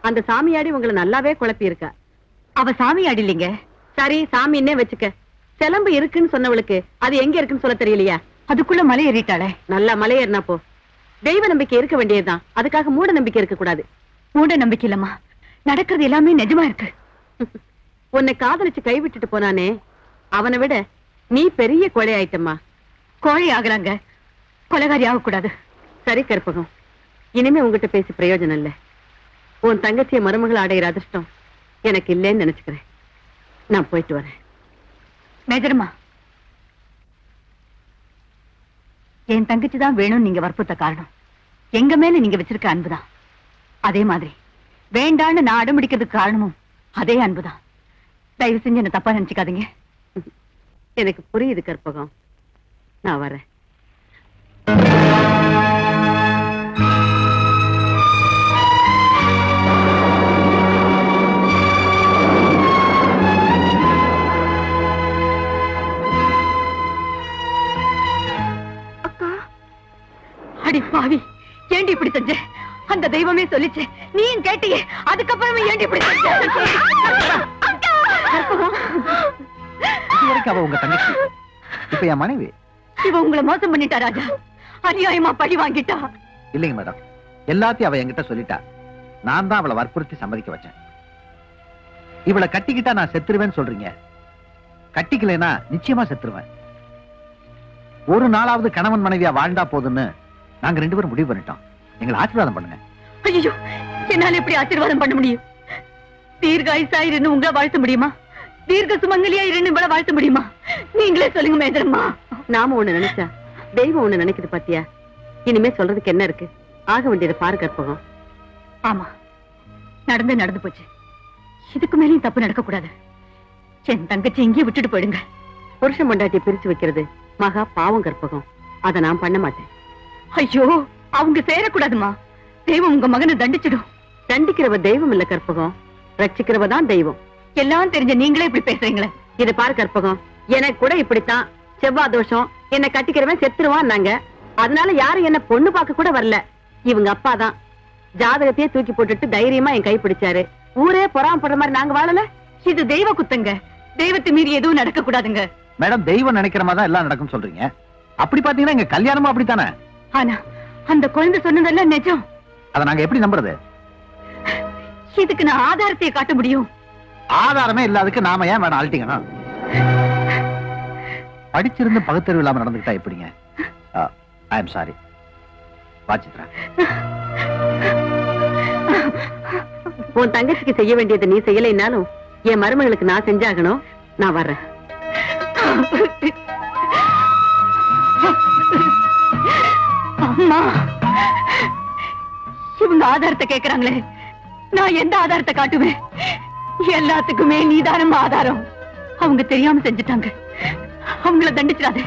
அந்த சாமியாடி உங்களை நல்லாவே குழப்பி இருக்கா. அவ சாமியாடி இல்லைங்க. சரி, சாமின்னே வச்சுக்க. சிலம்பு இருக்குன்னு சொன்னவளுக்கு அது எங்க இருக்குன்னு சொல்ல தெரியலையா? அதுக்குள்ள மலை ஏறிட்டாளே. நல்லா மலை ஏறினா போ. தெய்வ நம்பிக்கை இருக்க வேண்டியதுதான், அதுக்காக மூட நம்பிக்கை இருக்க கூடாது. மூட நம்பிக்கை இல்லம்மா, நடக்கிறது எல்லாமே நிஜமா இருக்கு. உன்னை காதலிச்சு கைவிட்டுட்டு போனானே, அவனை விட நீ பெரிய கொலை ஆயிட்டம்மா. கோழை ஆகுறாங்க, கொலைகாரி ஆகக்கூடாது. சரி கற்பகம், இனிமே உங்ககிட்ட பேசி பிரயோஜனம் இல்ல. உன் தங்கச்சிய மருமகள் அடைகிற அதிர்ஷ்டம் எனக்கு இல்லைன்னு நினைச்சுக்கிறேன். நான் போயிட்டு வரேன். மேஜர்மா, என் தங்கச்சி தான் வேணும்னு நீங்க வற்புறுத்த காரணம் எங்க மேல நீங்க வச்சிருக்க அன்புதான். அதே மாதிரி வேண்டான்னு நான் அடம்பிடிக்கிறதுக்கு காரணமும் அதே அன்புதான். தயவு செஞ்சு என்ன தப்பா நினைச்சுக்காதீங்க. எனக்கு புரியுது கற்பகம், நான் வரேன். அடி பாவி, ஏண்டி இப்படி செஞ்ச? அந்த தெய்வமே சொல்லிச்சு, நீயும் கேட்டியே, அதுக்கப்புறமே ஏண்டி இப்படி செஞ்ச? அவ உங்க தங்கச்சி, இப்ப என் மனைவி. இவ உங்களை மோசம் பண்ணிட்டா ராஜா, அநியாயமா பழி வாங்கிட்டா. இல்லைங்க மேடம், எல்லாத்தையும் அவ என்கிட்ட சொல்லிட்டா. நான் தான் அவளை வற்புறுத்தி சம்மதிக்க வச்சேன். இவளை கட்டிக்கிட்டா நான் செத்துருவேன்னு சொல்றீங்க, கட்டிக்கலைன்னா நிச்சயமா செத்துருவேன். ஒரு நாளாவது கணவன் மனைவியா வாழ்ந்தா போதுன்னு நாங்க 2 பேரும் முடிவு பண்ணிட்டோம். எங்களை ஆசீர்வாதம் பண்ணுங்க. ஐயோ, என்னால எப்படி ஆசீர்வாதம் பண்ண முடியும்? தீர்காயுசாயிருந்து உங்களை வாழ்த்த முடியுமா? தீர்க்க சுமங்கலியா இருந்து இவளை வாழ்த்த முடியுமா? நீங்களே சொல்லுங்க மேஜரம்மா. நாம ஒண்ணு நினைச்சா தெய்வம் ஒண்ணு நினைக்குது பாத்தியா? இனிமே சொல்றதுக்கு என்ன இருக்கு? ஆக வேண்டியதை பாரு கற்பகம். ஆமா, நடந்து போச்சு. இதுக்கு மேலேயும் தப்பு நடக்க கூடாது. என் தங்கச்சி இங்கே விட்டுட்டு போயிடுங்க. புருஷன் பொண்டாட்டியை பிரிச்சு வைக்கிறது மகா பாவம் கற்பகம். அதை நான் பண்ண மாட்டேன். ஐயோ, அவங்க சேரக்கூடாதுமா. தெய்வம் உங்க மகனை தண்டிச்சிடும். தண்டிக்கிறவ தெய்வம் இல்ல கற்பகம், ரட்சிக்கிறவ தான் தெய்வம். எல்லாம் தெரிஞ்ச நீங்களே இப்படி பேசுறீங்களே. இதை பாரு கற்பகம், எனக்கு கூட இப்படித்தான் செவ்வாய் தோஷம், என்ன கட்டிக்கிறவன் செத்துருவான் நாங்க. அதனால யாரும் என்ன பொண்ணு பார்க்க கூட வரல. இவங்க அப்பா தான் ஜாதகத்தையே தூக்கி போட்டுட்டு தைரியமா என் கை பிடிச்சாரு. ஊரே பொறாமப்படுற மாதிரி நாங்க வாழல. இது தெய்வ குத்தங்க. தெய்வத்தை மீறி எதுவும் நடக்க கூடாதுங்க. மேடம், தெய்வம் நினைக்கிற மாதிரி தான் எல்லாம் நடக்கும் சொல்றீங்க. அப்படி பாத்தீங்கன்னா எங்க கல்யாணமும் அப்படித்தானே. ஆனா அந்த குழந்தை சொன்னதெல்லாம் நிஜம். அதை நாங்க எப்படி நம்புறது? இதுக்கு நான் ஆதாரத்தை காட்ட முடியும். ஆதாரமே இல்லாததுக்கு நாம ஏன் மேடம் அழட்டிங்கன்னா? படிச்சிருந்து பகுத்தறிவு இல்லாம நடந்துக்கிட்டா எப்படிங்க? I am sorry. வாச்சித்ரா, உன் தங்கச்சிக்கு செய்ய வேண்டியதை நீ செய்யலைன்னாலும் என் மருமகளுக்கு நான் செஞ்சாகணும். நான் வர்றேன். அம்மா, இவங்க ஆதாரத்தை கேக்குறாங்களே, நான் எந்த ஆதாரத்தை காட்டுவேன்? எல்லாத்துக்குமே நீதானம் ஆதாரம். அவங்க தெரியாம செஞ்சுட்டாங்க. அவங்கள தண்டிச்சிடாது.